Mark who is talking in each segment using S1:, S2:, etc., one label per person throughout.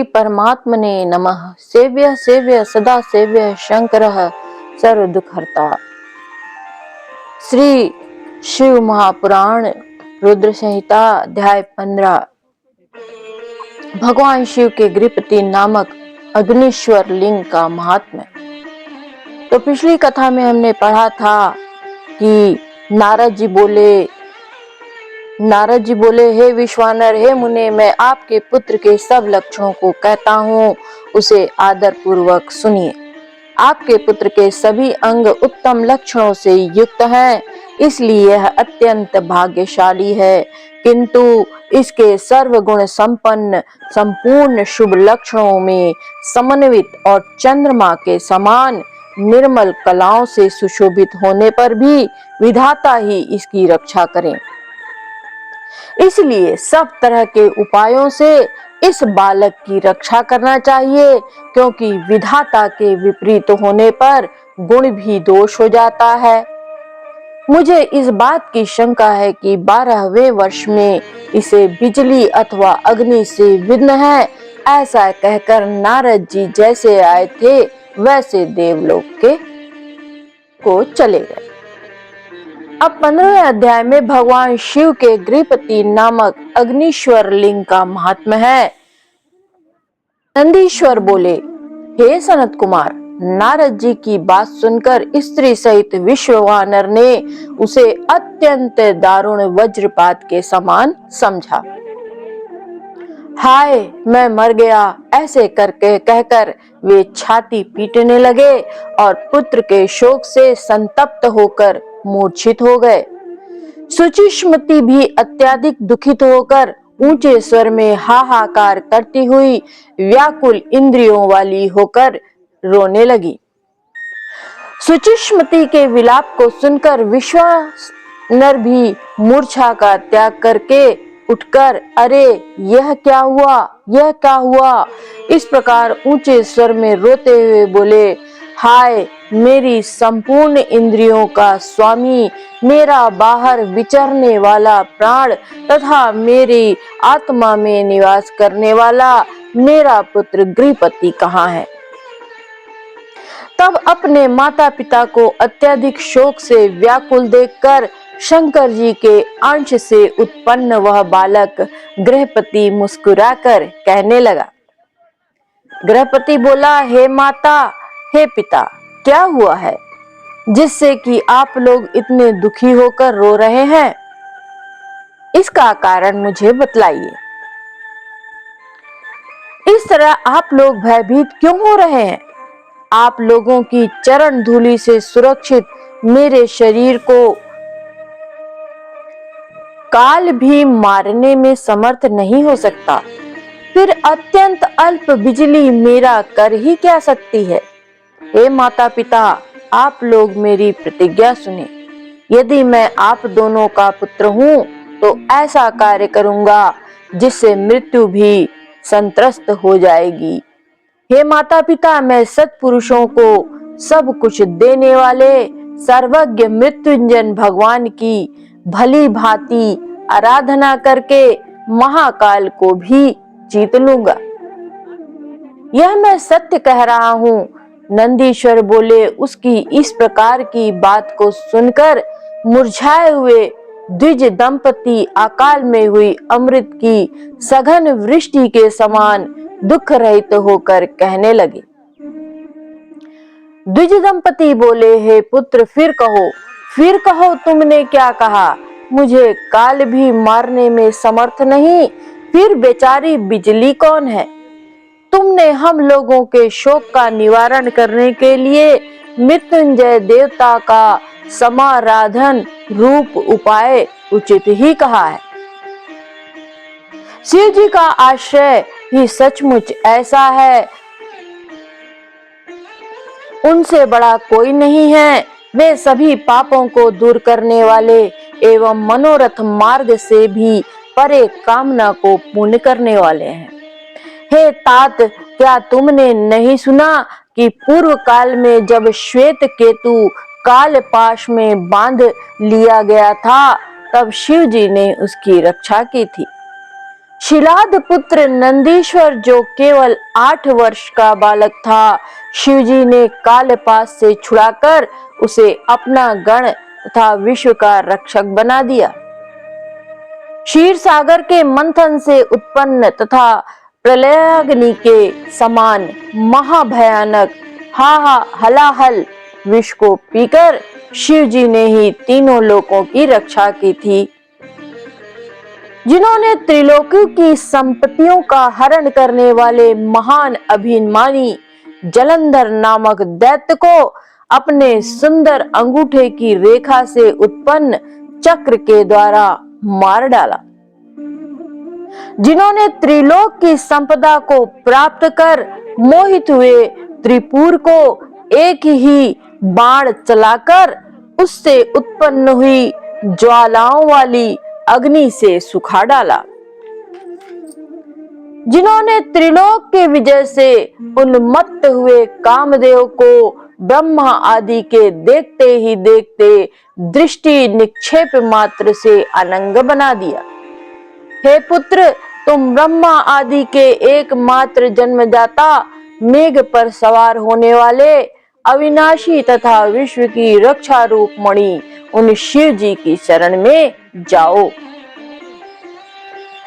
S1: श्री परमात्मने नमः। सेव्य सेव्य सदा सेव्य शंकरः सर्व दुख हरता। श्री शिव महापुराण रुद्र संहिता अध्याय 15। भगवान शिव के गृहपति नामक अग्निश्वर लिंग का महात्म्य। तो पिछली कथा में हमने पढ़ा था कि नारद जी बोले हे विश्वानर, हे मुने, मैं आपके पुत्र के सब लक्षणों को कहता हूँ, उसे आदर पूर्वक सुनिए। आपके पुत्र के सभी अंग उत्तम लक्षणों से युक्त हैं, इसलिए यह अत्यंत भाग्यशाली है। किंतु इसके सर्वगुण संपन्न संपूर्ण शुभ लक्षणों में समन्वित और चंद्रमा के समान निर्मल कलाओं से सुशोभित होने पर भी विधाता ही इसकी रक्षा करें। इसलिए सब तरह के उपायों से इस बालक की रक्षा करना चाहिए, क्योंकि विधाता के विपरीत होने पर गुण भी दोष हो जाता है। मुझे इस बात की शंका है कि 12वें वर्ष में इसे बिजली अथवा अग्नि से विघ्न है। ऐसा कहकर नारद जी जैसे आए थे वैसे देवलोक को चले गए। अब 15वें अध्याय में भगवान शिव के गृहपति नामक अग्निश्वर लिंग का महात्म्य है। नंदीश्वर बोले, हे सनत कुमार, नारद जी की बात सुनकर स्त्री सहित विश्ववानर ने उसे अत्यंत दारुण वज्रपात के समान समझा। हाय, मैं मर गया, ऐसे करके कहकर वे छाती पीटने लगे और पुत्र के शोक से संतप्त होकर मूर्छित हो गए। सुचिस्मति भी अत्यधिक दुखित होकर ऊंचे स्वर में हाहाकार करती हुई व्याकुल इंद्रियों वाली होकर रोने लगी। सुचिस्मति के विलाप को सुनकर विश्वानर भी मूर्छा का त्याग करके उठकर, अरे यह क्या हुआ, यह क्या हुआ, इस प्रकार ऊंचे स्वर में रोते हुए बोले, हाय, मेरी संपूर्ण इंद्रियों का स्वामी, मेरा बाहर विचरने वाला प्राण तथा मेरी आत्मा में निवास करने वाला मेरा पुत्र गृहपति कहाँ है? तब अपने माता पिता को अत्यधिक शोक से व्याकुल देखकर शंकर जी के अंश से उत्पन्न वह बालक गृहपति मुस्कुराकर कहने लगा। गृहपति बोला, हे माता, हे पिता, क्या हुआ है जिससे कि आप लोग इतने दुखी होकर रो रहे हैं? इसका कारण मुझे बतलाइए। इस तरह आप लोग भयभीत क्यों हो रहे हैं? आप लोगों की चरण धूलि से सुरक्षित मेरे शरीर को काल भी मारने में समर्थ नहीं हो सकता, फिर अत्यंत अल्प बिजली मेरा कर ही क्या सकती है? हे माता पिता, आप लोग मेरी प्रतिज्ञा सुने। यदि मैं आप दोनों का पुत्र हूँ तो ऐसा कार्य करूंगा जिससे मृत्यु भी संत्रस्त हो जाएगी। हे माता पिता, मैं सत्पुरुषों को सब कुछ देने वाले सर्वज्ञ मृत्युंजय भगवान की भली भांति आराधना करके महाकाल को भी जीत लूंगा। यह मैं सत्य कह रहा हूँ। नंदीश्वर बोले। उसकी इस प्रकार की बात को सुनकर मुरझाए हुए द्विज दंपति अकाल में हुई अमृत की सघन वृष्टि के समान दुख रहित होकर कहने लगे। द्विज दंपति बोले, हे पुत्र, फिर कहो, तुमने क्या कहा? मुझे काल भी मारने में समर्थ नहीं, फिर बेचारी बिजली कौन है? तुमने हम लोगों के शोक का निवारण करने के लिए मृत्युंजय देवता का समाराधन रूप उपाय उचित ही कहा है। शिव जी का आश्रय ही सचमुच ऐसा है, उनसे बड़ा कोई नहीं है। वे सभी पापों को दूर करने वाले एवं मनोरथ मार्ग से भी परे कामना को पूर्ण करने वाले हैं। हे तात, क्या तुमने नहीं सुना कि पूर्व काल में जब श्वेत केतु काल पाश में बांध लिया गया था, तब शिव जी ने उसकी रक्षा की थी। शिलाद पुत्र नंदीश्वर जो केवल 8 वर्ष का बालक था, शिवजी ने कालपास से छुड़ाकर उसे अपना गण तथा विश्व का रक्षक बना दिया। क्षीर सागर के मंथन से उत्पन्न तथा प्रलयाग्नि के समान महाभयानक हलाहल विष को पीकर शिवजी ने ही तीनों लोकों की रक्षा की थी। जिन्होंने त्रिलोकी की संपत्तियों का हरण करने वाले महान अभिमानी जलंधर नामक दैत्य को अपने सुंदर अंगूठे की रेखा से उत्पन्न चक्र के द्वारा मार डाला। जिन्होंने त्रिलोक की संपदा को प्राप्त कर मोहित हुए त्रिपुर को एक ही बाण चलाकर उससे उत्पन्न हुई ज्वालाओं वाली अग्नि से सुखा डाला। जिन्होंने त्रिलोक के विजय से उन्मत्त हुए कामदेव को ब्रह्मा आदि के देखते ही देखते दृष्टि निक्षेप मात्र से अनंग बना दिया। हे पुत्र, तुम ब्रह्मा आदि के एकमात्र जन्मदाता, मेघ पर सवार होने वाले अविनाशी तथा विश्व की रक्षा रूप मणि उन शिव जी की शरण में जाओ।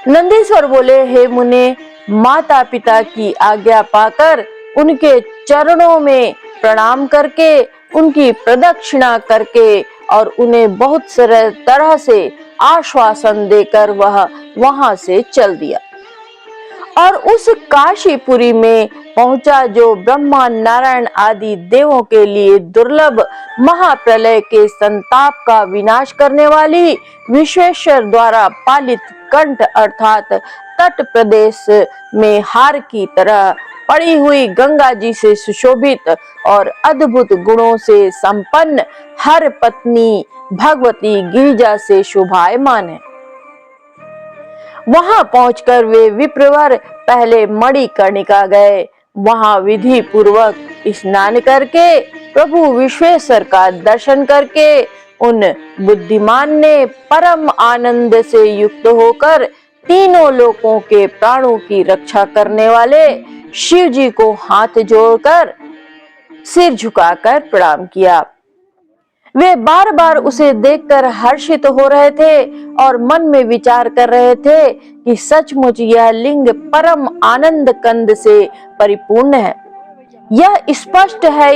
S1: नंदीश्वर बोले, हे मुने, माता पिता की आज्ञा पाकर उनके चरणों में प्रणाम करके उनकी प्रदक्षिणा करके और उन्हें बहुत सरल तरह से आश्वासन देकर वह वहां से चल दिया और उस काशीपुरी में पहुंचा जो ब्रह्मा नारायण आदि देवों के लिए दुर्लभ महाप्रलय के संताप का विनाश करने वाली विश्वेश्वर द्वारा पालित कंठ अर्थात तट प्रदेश में हार की तरह पड़ी हुई गंगा जी से सुशोभित और अद्भुत गुणों से संपन्न हर पत्नी भगवती गिरिजा से शोभायमान है। वहां पहुंचकर वे विप्रवर पहले मणिकर्णिका गए। वहां विधि पूर्वक स्नान करके प्रभु विश्वेश्वर का दर्शन करके उन बुद्धिमान ने परम आनंद से युक्त होकर तीनों लोकों के प्राणों की रक्षा करने वाले शिव जी को हाथ जोड़कर सिर झुकाकर प्रणाम किया। वे बार बार उसे देखकर हर्षित हो रहे थे और मन में विचार कर रहे थे कि सचमुच यह लिंग परम आनंद कंद से परिपूर्ण है। यह स्पष्ट है,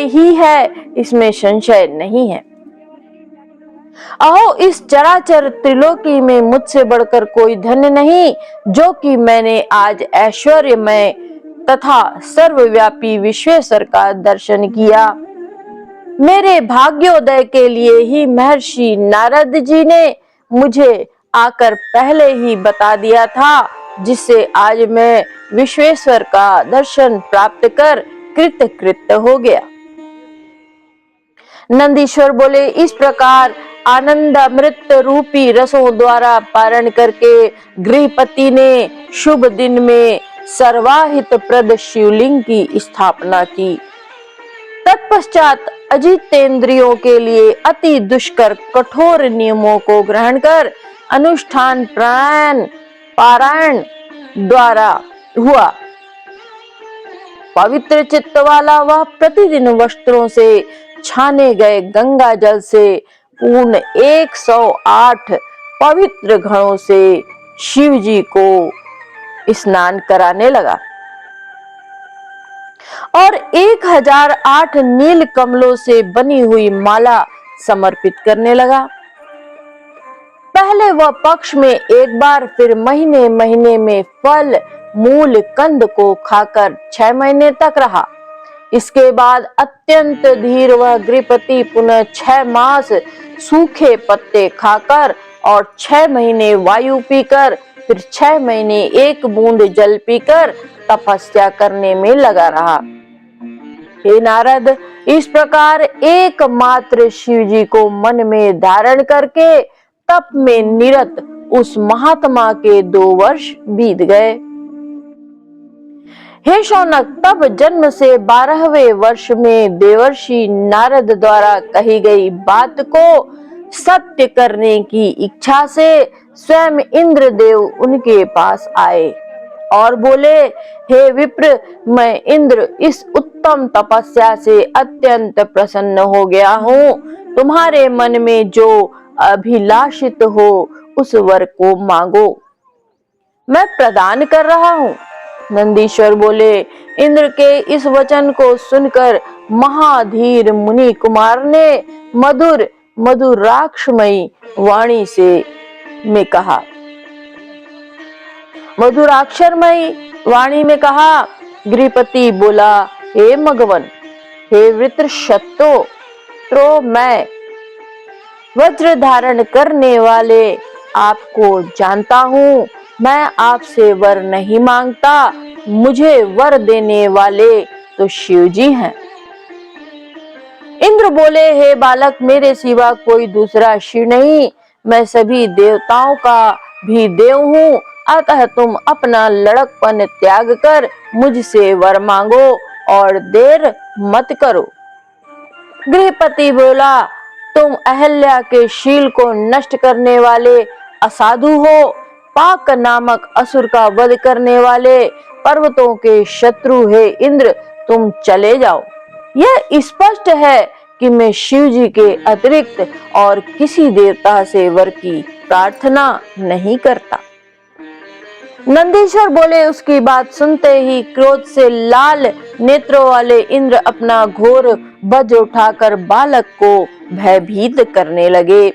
S1: इसमें संशय नहीं है। अहो, इस चराचर त्रिलोकी में मुझसे बढ़कर कोई धन्य नहीं, जो कि मैंने आज ऐश्वर्यमय तथा सर्वव्यापी विश्वेश्वर का दर्शन किया। मेरे भाग्योदय के लिए ही महर्षि नारद जी ने मुझे आकर पहले ही बता दिया था, जिससे आज मैं विश्वेश्वर का दर्शन प्राप्त कर कृतकृत्य हो गया। नंदीश्वर बोले, इस प्रकार आनंदामृत रूपी रसों द्वारा पारण करके गृहपति ने शुभ दिन में सर्वाहित प्रद शिवलिंग की स्थापना की। तत्पश्चात अजितेंद्रियों के लिए अति दुष्कर कठोर नियमों को ग्रहण कर अनुष्ठान पारायण द्वारा हुआ। पवित्र चित्त वाला वह प्रतिदिन वस्त्रों से छाने गए गंगा जल से पूर्ण 108 पवित्र घड़ों से शिव जी को स्नान कराने लगा और 1008 नील कमलों से बनी हुई माला समर्पित करने लगा। पहले वह पक्ष में एक बार, फिर महीने महीने में फल मूल कंद को खाकर 6 महीने तक रहा। इसके बाद अत्यंत धीर वह गृहपति पुनः 6 मास सूखे पत्ते खाकर और 6 महीने वायु पीकर, फिर 6 महीने 1 बूंद जल पीकर तपस्या करने में लगा रहा। हे नारद, इस प्रकार एकमात्र शिव जी को मन में धारण करके तप में निरत उस महात्मा के 2 वर्ष बीत गए। हे शौनक, तब जन्म से 12वें वर्ष में देवर्षि नारद द्वारा कही गई बात को सत्य करने की इच्छा से स्वयं इंद्रदेव उनके पास आए और बोले, हे विप्र, मैं इंद्र इस उत्तम तपस्या से अत्यंत प्रसन्न हो गया हूँ। तुम्हारे मन में जो अभिलाषित हो उस वर को मांगो, मैं प्रदान कर रहा हूँ। नंदीश्वर बोले, इंद्र के इस वचन को सुनकर महाधीर मुनि कुमार ने मधुर मधुराक्षमयी वाणी से में कहा मधुराक्षरमयी वाणी में कहा, गृहपति बोला, हे मघवन, हे वृत्रशत्रो, तो मैं वज्र धारण करने वाले आपको जानता हूँ। मैं आपसे वर नहीं मांगता, मुझे वर देने वाले तो शिव जी हैं। इंद्र बोले, हे बालक, मेरे सिवा कोई दूसरा शिव नहीं, मैं सभी देवताओं का भी देव हूँ, अतः तुम अपना लड़कपन त्याग कर मुझसे वर मांगो और देर मत करो। गृहपति बोला, तुम अहल्या के शील को नष्ट करने वाले असाधु हो, पाक नामक असुर का वध करने वाले पर्वतों के शत्रु, हे इंद्र, तुम चले जाओ। यह स्पष्ट है कि मैं शिव जी के अतिरिक्त और किसी देवता से वर की प्रार्थना नहीं करता। नंदीश्वर बोले, उसकी बात सुनते ही क्रोध से लाल नेत्रों वाले इंद्र अपना घोर वज्र उठाकर बालक को भयभीत करने लगे।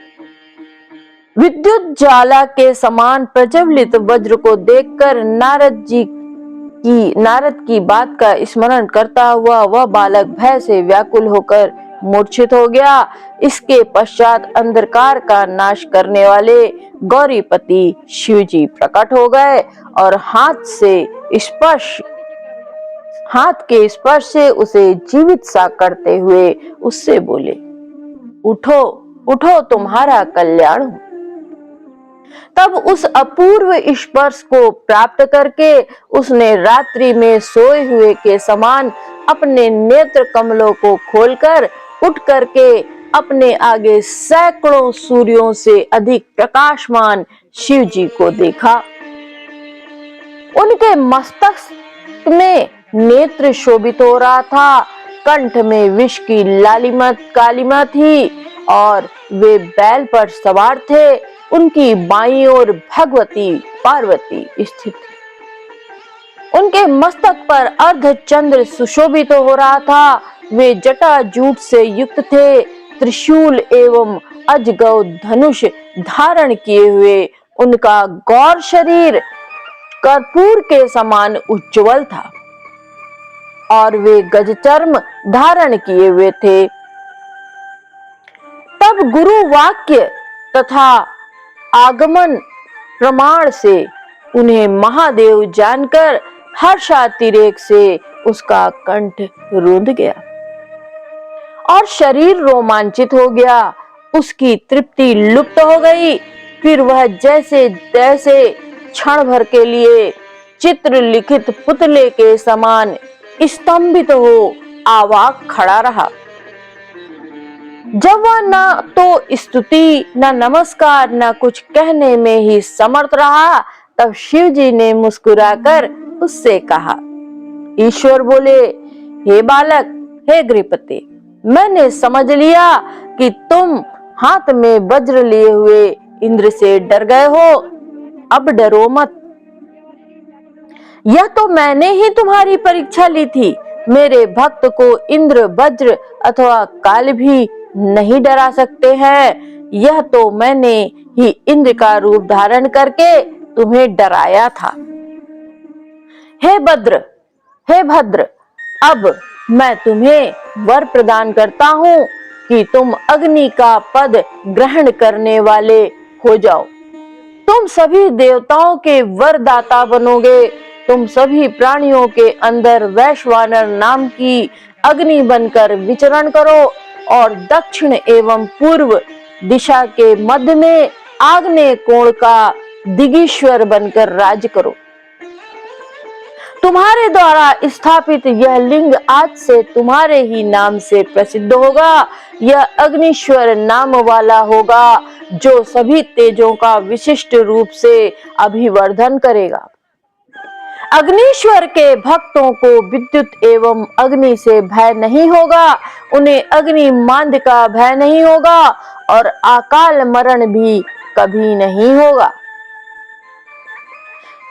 S1: विद्युत ज्वाला के समान प्रज्वलित वज्र को देखकर नारद की बात का स्मरण करता हुआ वह बालक भय से व्याकुल होकर मूर्छित हो गया। इसके पश्चात अंधकार का नाश करने वाले गौरीपति शिव जी प्रकट हो गए और हाथ के स्पर्श से उसे जीवित सा करते हुए उससे बोले, उठो उठो, तुम्हारा कल्याण हो। तब उस अपूर्व स्पर्श को प्राप्त करके उसने रात्रि में सोए हुए के समान अपने नेत्र कमलों को खोलकर उठ करके अपने आगे सैकड़ों सूर्यों से अधिक प्रकाशमान शिव जी को देखा। उनके मस्तक में नेत्र शोभित हो रहा था, कंठ में विष की कालिमा थी और वे बैल पर सवार थे। उनकी बाईं ओर भगवती पार्वती स्थित थी। उनके मस्तक पर अर्धचंद्र सुशोभित हो रहा था। वे जटाजूट से युक्त थे, त्रिशूल एवं अजगौ धनुष धारण किए हुए उनका गौर शरीर कर्पूर के समान उज्ज्वल था और वे गजचर्म धारण किए हुए थे। तब गुरु वाक्य तथा आगमन प्रमाण से उन्हें महादेव जानकर हर्षातिरेक से उसका कंठ रुंध गया और शरीर रोमांचित हो गया। उसकी तृप्ति लुप्त हो गई। फिर वह जैसे तैसे क्षण भर के लिए चित्र लिखित पुतले के समान स्तंभित हो आवाक खड़ा रहा। जब वह न तो स्तुति, न नमस्कार, न कुछ कहने में ही समर्थ रहा, तब शिव जी ने मुस्कुराकर उससे कहा। ईश्वर बोले, हे बालक, हे गृहपति, मैंने समझ लिया कि तुम हाथ में वज्र लिए हुए इंद्र से डर गए हो। अब डरो मत। यह तो मैंने ही तुम्हारी परीक्षा ली थी। मेरे भक्त को इंद्र, वज्र अथवा काल भी नहीं डरा सकते हैं। यह तो मैंने ही इंद्र का रूप धारण करके तुम्हें डराया था। हे भद्र, अब मैं तुम्हें वर प्रदान करता हूँ कि तुम अग्नि का पद ग्रहण करने वाले हो जाओ। तुम सभी देवताओं के वरदाता बनोगे। तुम सभी प्राणियों के अंदर वैश्वानर नाम की अग्नि बनकर विचरण करो और दक्षिण एवं पूर्व दिशा के मध्य में आग्नेय कोण का दिगीश्वर बनकर राज करो। तुम्हारे द्वारा स्थापित यह लिंग आज से तुम्हारे ही नाम से प्रसिद्ध होगा। यह अग्निश्वर नाम वाला होगा। जो सभी तेजों का विशिष्ट रूप से अभिवर्धन करेगा। अग्निश्वर के भक्तों को विद्युत एवं अग्नि से भय नहीं होगा, उन्हें अग्नि मांद का भय नहीं होगा और अकाल मरण भी कभी नहीं होगा।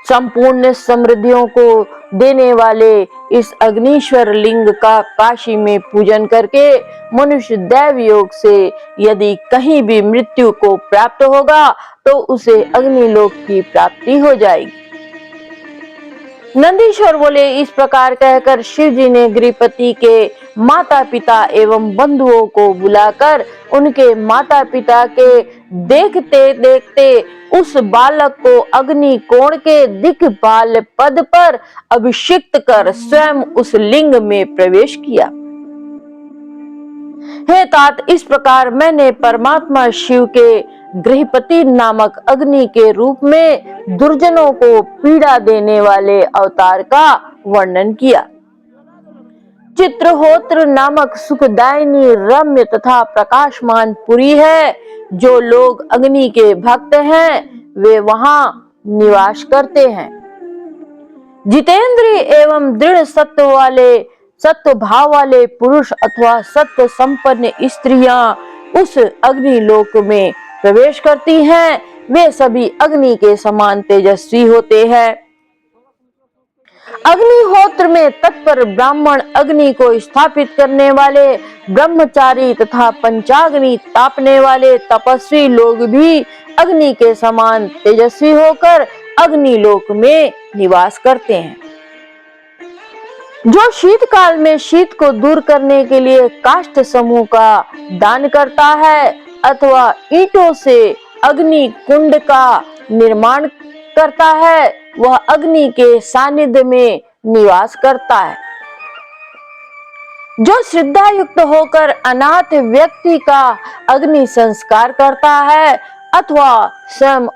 S1: संपूर्ण समृद्धियों को देने वाले इस अग्निश्वर लिंग का काशी में पूजन करके मनुष्य दैव योग से यदि कहीं भी मृत्यु को प्राप्त होगा तो उसे अग्निलोक की प्राप्ति हो जाएगी। नंदीश्वर बोले। इस प्रकार कहकर शिव जी ने गृहपति के माता पिता एवं बंधुओं को बुलाकर उनके माता पिता के देखते देखते उस बालक को अग्नि कोण के दिक्पाल पद पर अभिषिक्त कर स्वयं उस लिंग में प्रवेश किया। हे तात, इस प्रकार मैंने परमात्मा शिव के गृहपति नामक अग्नि के रूप में दुर्जनों को पीड़ा देने वाले अवतार का वर्णन किया। चित्रहोत्र नामक सुखदायिनी रम्य तथा प्रकाशमान पुरी है। जो लोग अग्नि के भक्त हैं वे वहां निवास करते हैं। जितेंद्रिय एवं दृढ़ सत्व भाव वाले पुरुष अथवा सत्व संपन्न स्त्रियां उस अग्निलोक में प्रवेश करती हैं। वे सभी अग्नि के समान तेजस्वी होते हैं। अग्निहोत्र में तत्पर ब्राह्मण, अग्नि को स्थापित करने वाले ब्रह्मचारी तथा पंचाग्नि तापने वाले तपस्वी लोग भी अग्नि के समान तेजस्वी होकर अग्निलोक में निवास करते हैं। जो शीतकाल में शीत को दूर करने के लिए काष्ठ समूह का दान करता है अथवा ईंटों से अग्नि कुंड का निर्माण करता है वह अग्नि के सानिध्य में निवास करता है। जो श्रद्धा युक्त होकर अनाथ व्यक्ति का अग्नि संस्कार करता है अथवा स्वयं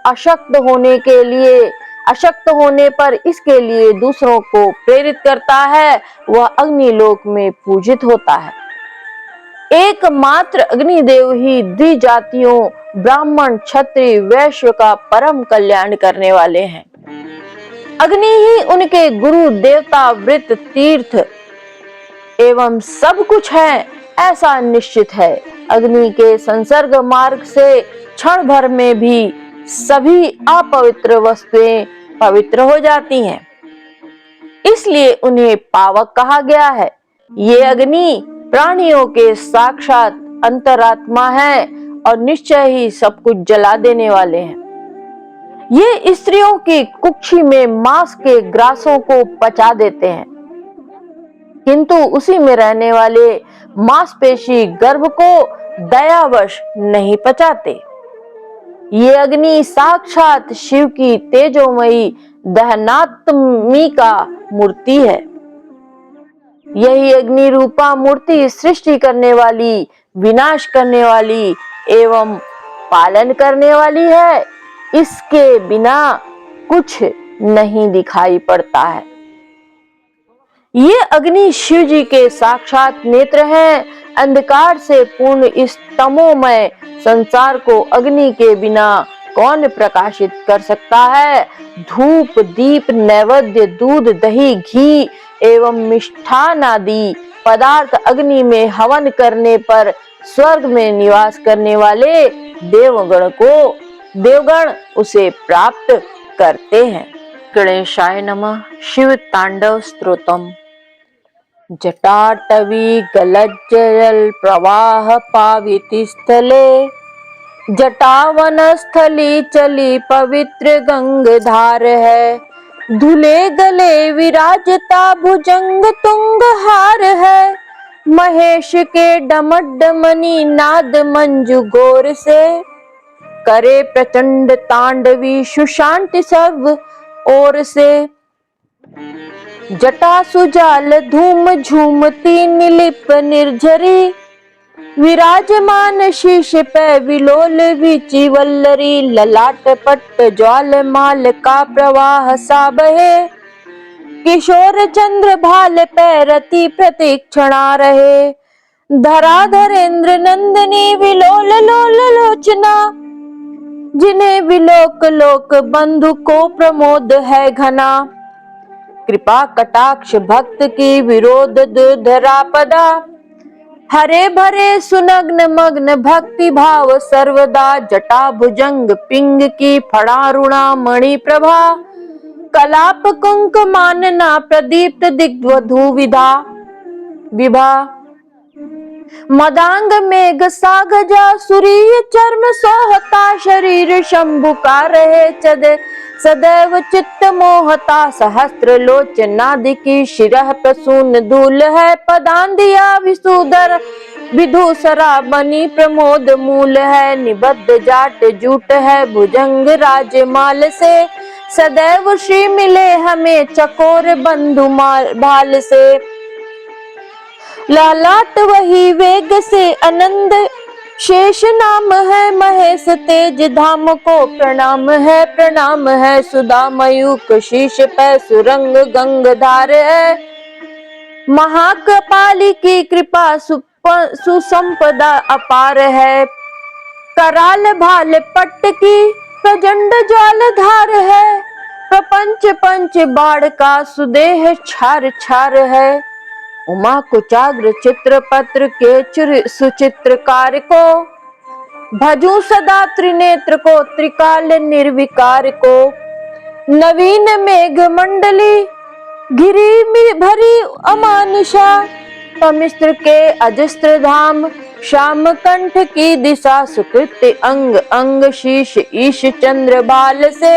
S1: अशक्त होने पर इसके लिए दूसरों को प्रेरित करता है वह अग्निलोक में पूजित होता है। एकमात्र अग्निदेव ही द्विजातियों ब्राह्मण, क्षत्रिय, वैश्य का परम कल्याण करने वाले हैं। अग्नि ही उनके गुरु, देवता, वृत्त, तीर्थ एवं सब कुछ है, ऐसा निश्चित है। अग्नि के संसर्ग मार्ग से क्षण भर में भी सभी अपवित्र वस्तुएं पवित्र हो जाती हैं, इसलिए उन्हें पावक कहा गया है। ये अग्नि प्राणियों के साक्षात अंतरात्मा है और निश्चय ही सब कुछ जला देने वाले हैं। ये स्त्रियों की कुक्षी में मांस के ग्रासों को पचा देते हैं, किंतु उसी में रहने वाले मांसपेशी गर्भ को दयावश नहीं पचाते। ये अग्नि साक्षात शिव की तेजोमयी दहनात्मिका मूर्ति है। यही अग्नि रूपा मूर्ति सृष्टि करने वाली, विनाश करने वाली एवं पालन करने वाली है। इसके बिना कुछ नहीं दिखाई पड़ता है। ये अग्नि शिव जी के साक्षात नेत्र हैं। अंधकार से पूर्ण इस तमोमय संसार को अग्नि के बिना कौन प्रकाशित कर सकता है। धूप, दीप, नैवेद्य, दूध, दही, घी एवं मिष्ठान आदि पदार्थ अग्नि में हवन करने पर स्वर्ग में निवास करने वाले देवगण उसे प्राप्त करते हैं। गणेशाय नमः। शिव तांडव स्तोत्रम। जटाटवी गलज्जल प्रवाह पाविति स्थले, जटावन स्थली चली पवित्र गंगधार है। धुले गले विराजता भुजंग तुंग हार है। महेश के डमडमनी नाद मंजू गोर से, करे प्रचंड तांडवी सुशांति सब ओर से। जटा सुजाल धूम झूमती निलिप निर्झरी, विराजमान शीश पे विलोल विची वल्लरी। ललाट पट्ट ज्वाल माल का प्रवाह सा बहे, किशोर चंद्र भाल पे रति प्रतीक्षणा रहे। धराधरेंद्र नंदिनी विलोल लोल लोचना, जिन्हें विलोक लोक बंधु को प्रमोद है घना। कृपा कटाक्ष भक्त की विरोध दुर्धरा पदा। हरे भरे सुनग्न मग्न भक्ति भाव सर्वदा। जटा भुजंग पिंग की फड़ारुणा मणि प्रभा। कलाप कुंक मानना प्रदीप्त दिग्वधू विधा विभा। मदांग मेघ सागजा सूर्य चर्म सोहता। शरीर शंभु का रहे चद सदैव चित्त मोहता। सहस्त्र लोचनादि शिरः प्रसून धूल है। पदांधिया विसूदर विधूसरा बनी प्रमोद मूल है। निबद्ध जाट जूट है भुजंग राजमाल से। सदैव श्री मिले हमें चकोर बंधु भाल से। लालाट वही वेग से आनंद शेष नाम है। महेश तेज धाम को प्रणाम है। सुधा मयूख शीश पे सुरंग गंगधार है। महाकपाली की कृपा सुसंपदा अपार है। कराल भाल पट्ट की प्रचंड ज्वाल धार है। प्रपंच पंच बाढ़ का सुदेह छार छार है। उमा कुचाग्र चित्रपत्र के सुचित्रकार को। भजू सदा त्रिनेत्र को त्रिकाल निर्विकार को। नवीन मेघ मंडली गिरी भरी अमानुषा। तमिस्त्र के अजस्त्र धाम श्याम कंठ की दिशा। सुकृत्य अंग अंग शीश ईश चंद्र बाल से।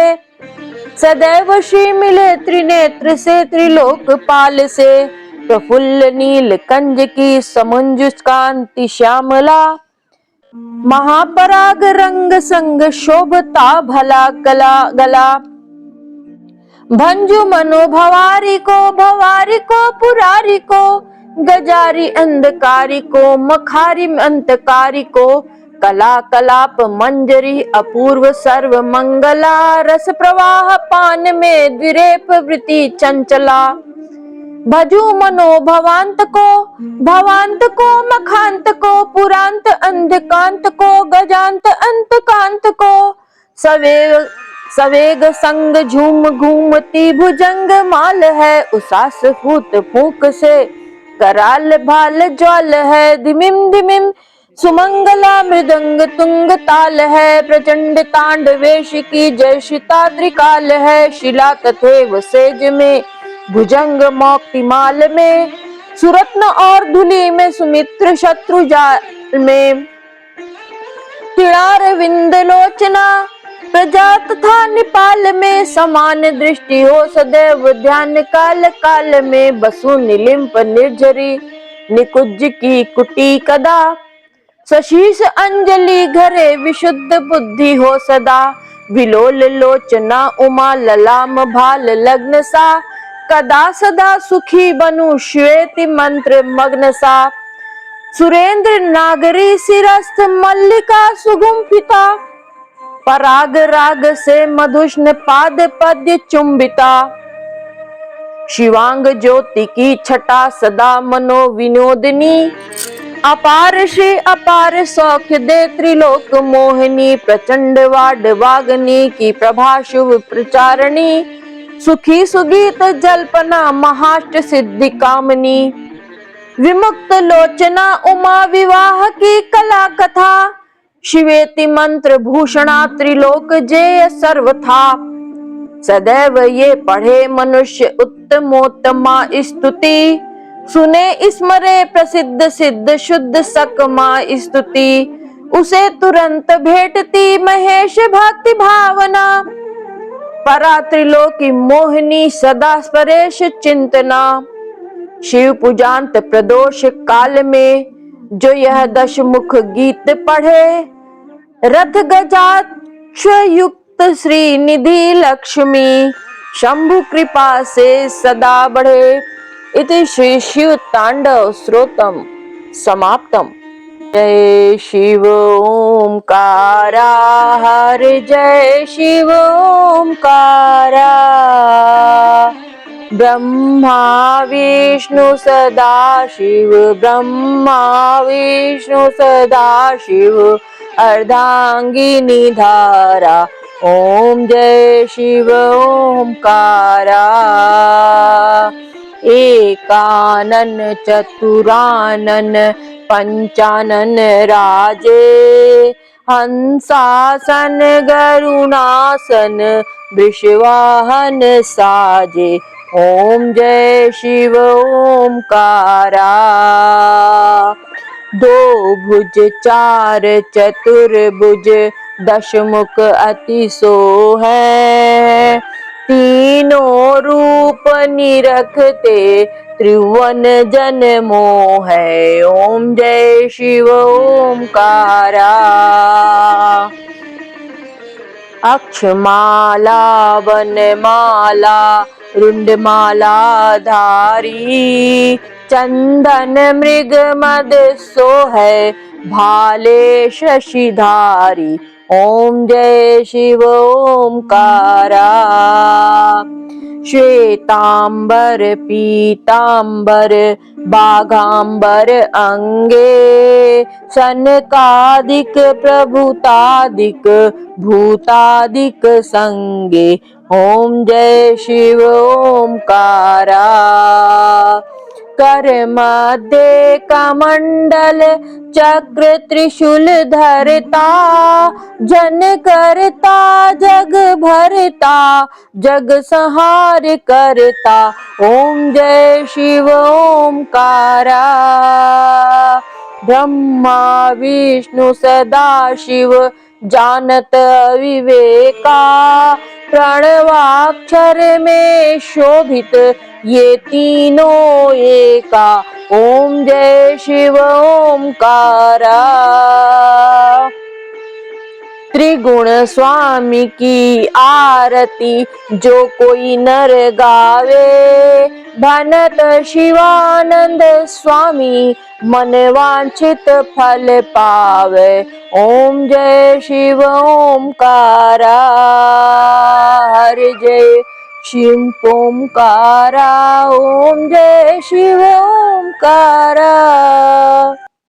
S1: सदैव श्री मिले त्रिनेत्र से त्रिलोक पाल से। प्रफुल्ल नील कंज की समुंजुस कांति श्यामला। महापराग रंग संग शोभता भला कला गला। भंजु मनो भवारी को पुरारी को। गजारी अंधकारी को मखारी अंतकारी को। कला कलाप मंजरी अपूर्व सर्व मंगला। रस प्रवाह पान में द्विरेप वृत्ति चंचला। भजू मनो भवांत को मखांत को। पुरांत अंधकांत को गजांत अंतकांत को। सवेग संग झूम घूमती भुजंग माल है। उसास फूट फूक से कराल भाल ज्वाल है। धिमिम धिमिम सुमंगला मृदंग तुंग ताल है। प्रचंड तांडवेश की जय शिता त्रिकाल है। शिला तथैव सेज में भुजंग मौक्तिमाल में। सुरत्न और धुली में सुमित्र शत्रु जाल में। तिणार विंद लोचना प्रजा तथा निपाल में। समान दृष्टि हो सदैव ध्यान काल काल में। बसु निलिम्प निर्झरी निकुंज की कुटी कदा। सशीष अंजलि घरे विशुद्ध बुद्धि हो सदा। विलोल लोचना उमा ललाम भाल लग्न सा। कदा सदा सुखी बनु श्वेति मंत्र मग्न सा। सुरेंद्र नागरी सिरस्थ मल्लिका सुगुम्फिता। पराग राग से मधुष्ण पाद पद्य चुंबिता। शिवांग ज्योति की छटा सदा मनो विनोदिनी। अपार श्री अपार सौख्य दे त्रिलोक मोहिनी। प्रचंड वाड वागनी की प्रभा शुभ प्रचारणी। सुखी सुगीत जल्पना महाष्ट सिद्धि कामनी। विमुक्त लोचना उमा विवाह की कला कथा। शिवेति मंत्र भूषणा त्रिलोक जेय सर्वथा। सदैव ये पढ़े मनुष्य उत्तमोत्तमा स्तुति। सुने स्मरे प्रसिद्ध सिद्ध शुद्ध सकमा स्तुति। उसे तुरंत भेटती महेश भक्ति भावना। परा त्रिलोकी मोहिनी सदा परेश चिंतना। शिव पूजांत प्रदोष काल में जो यह दशमुख गीत पढ़े। रथ गजाक्ष युक्त श्री निधि लक्ष्मी। शंभु कृपा से सदा बढ़े। इति श्री शिव तांडव स्तोत्रम समाप्तम। जय शिव ओंकारा हरे जय शिव ओंकारा। ब्रह्मा विष्णु सदा शिव ब्रह्मा विष्णु सदा शिव। अर्धांगिनी धारा। ओम जय शिव ओमकारा। एकानन चतुरानन पंचानन राजे। हंसासन गरुणासन वृषवाहन साजे। ओम जय शिव ओमकारा। दो भुज चार चतुर्भुज दशमुख अति सोहै। तीनों रूप निरखते त्रिभुवन जन मोहै। ओम जय शिव ओमकारा। अक्षमाला वनमाला रुंडमाला धारी। चंदन मृग मद सोहै भाले शशिधारी। ओम जय शिव ओमकारा। श्वेतांबर पीतांबर बाघांबर अंगे। सनकादिक प्रभुतादिक भूतादिक संगे। ओम जय शिव ओमकारा। कर मध्य कमंडल चक्र त्रिशूल धरता। जन करता जग भरता जग संहार करता। ओम जय शिव ओमकारा। ब्रह्मा विष्णु सदा शिव जानत विवेका। प्रणवाक्षर में शोभित ये तीनों एका। ओम जय शिव ओमकारा। त्रिगुण स्वामी की आरती जो कोई नर गावे। भनत शिवानंद स्वामी मन वांछित फल पावे। ओम जय शिव ओमकारा। हरि जय शिव ओमकारा। ओम जय शिव ओमकारा।